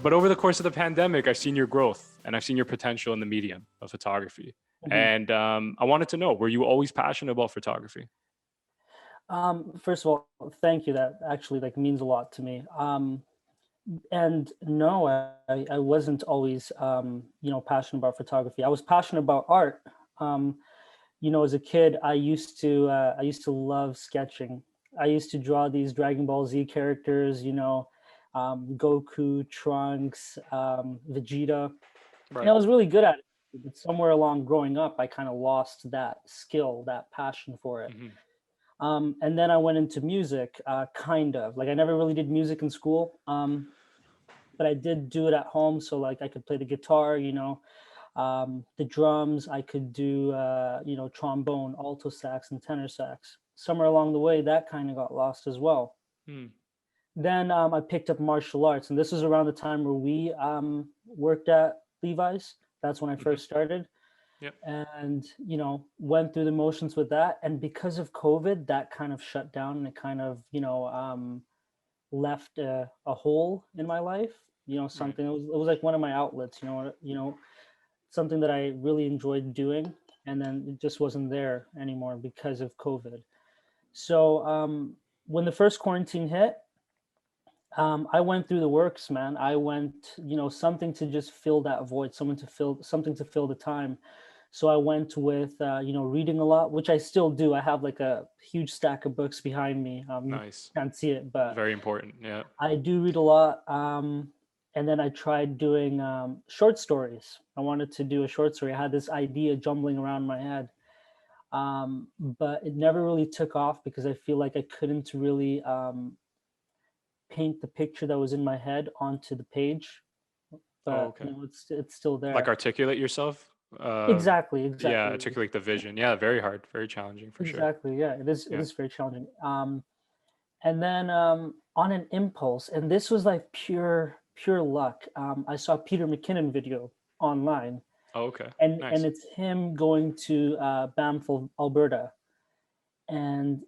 But over the course of the pandemic, I've seen your growth and I've seen your potential in the medium of photography. Mhm. And I wanted to know, were you always passionate about photography? First of all, thank you. That actually like means a lot to me. And no, I wasn't always passionate about photography. I was passionate about art. Um, as a kid, I used to love sketching. I used to draw these Dragon Ball Z characters, Goku, Trunks, Vegeta, and I Right. was really good at it. But somewhere along growing up, I kind of lost that skill, that passion for it. Hmm. And then I went into music, kind of. Like I never really did music in school, but I did do it at home. So like I could play the guitar, the drums. I could do, trombone, alto sax, and tenor sax. Somewhere along the way, that kind of got lost as well. Mm. Then I picked up martial arts, and this was around the time where we worked at Levi's. That's when I Hmm. first started, Yep. and went through the motions with that. And because of COVID, that kind of shut down, and it kind of left a hole in my life. Right. Something it was like one of my outlets. Something that I really enjoyed doing, and then it just wasn't there anymore because of COVID. So when the first quarantine hit, I went through the works, man. I went, something to just fill that void, something to fill the time. So I went with, reading a lot, which I still do. I have like a huge stack of books behind me. You Nice. can't see it, but Very important. Yeah. I do read a lot. And then I tried doing short stories. I wanted to do a short story. I had this idea jumbling around my head, but it never really took off because I feel like I couldn't really paint the picture that was in my head onto the page. Oh, But okay. it's still Like there. articulate yourself. Exactly, Yeah, exactly, articulate the vision. Yeah, very hard, very challenging for sure. exactly. Yeah, it is. It Yeah. is very challenging. And then on an impulse, and this was like pure luck. I saw Peter McKinnon video online, Oh, okay. and Nice. it's him going to Banff, Alberta, and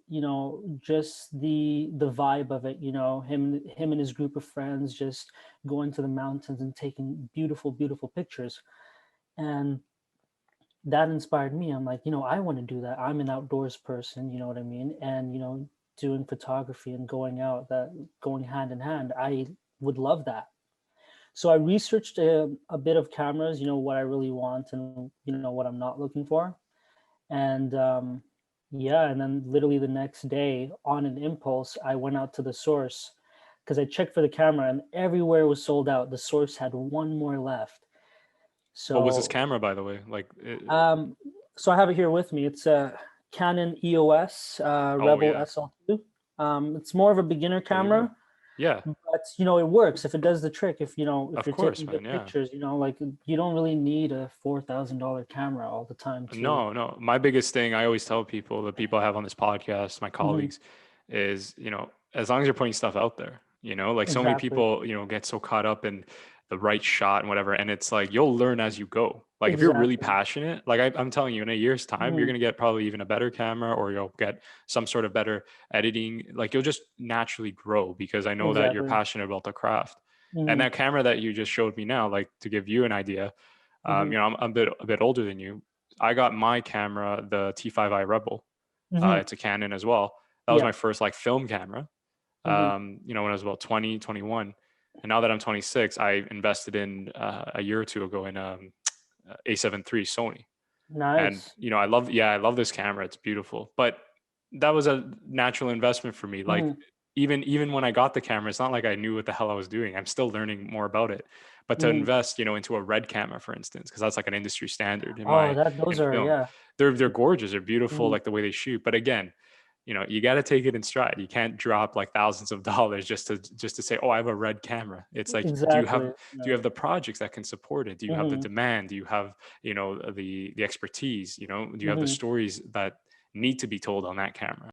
just the vibe of it. Him and his group of friends just going to the mountains and taking beautiful pictures, and that inspired me. I'm like, I want to do that. I'm an outdoors person, you know what I mean? And, doing photography and going hand in hand, I would love that. So I researched a bit of cameras, what I really want and, what I'm not looking for. And yeah, and then literally the next day on an impulse, I went out to the source because I checked for the camera and everywhere was sold out. The source had one more left. What was this So camera, by the way? Like, Um, so I have it here with me. It's a Canon EOS oh Rebel yeah, SL2. It's more of a beginner unbelievable. camera, Yeah, but it works if it does the trick. If of you're course, taking man. good Yeah. pictures, like you don't really need a $4,000 camera all the time to. No, no. My biggest thing I always tell people, the people I have on this podcast, my Mhm. colleagues, is, as long as you're putting stuff out there, like so many Exactly, people, get so caught up in the right shot and whatever. And it's like, you'll learn as you go. Like if you're really exactly. passionate, like I'm telling you, in a year's time, you're Mhm. going to get probably even a better camera, or you'll get some sort of better editing. Like you'll just naturally grow because I know that you're Exactly. passionate about the craft. And Hmm. that camera that you just showed me now, like to give you an idea, Hmm. I'm a bit older than you. I got my camera, the T5i Rebel. Hmm. It's a Canon as well. That was Yeah. my first like film camera. Hmm. When I was about 20, 21. And now that I'm 26, I invested in a year or two ago in A7 III Sony. And Nice. I love this camera. It's beautiful. But that was a natural investment for me. Like Hmm. even when I got the camera, it's not like I knew what the hell I was doing. I'm still learning more about it. But to Hmm. invest, into a red camera, for instance, because that's like an industry standard in Oh, my that those in are, film. yeah. They're gorgeous. They're beautiful, Hmm. like the way they shoot. But again, you got to take it in stride. You can't drop like thousands of dollars just to say, oh, I have a red camera. It's like, Exactly. do you have the projects that can support it? Do you have the Hmm. demand? Do you have the expertise? Do you have the Hmm. stories that need to be told on that camera?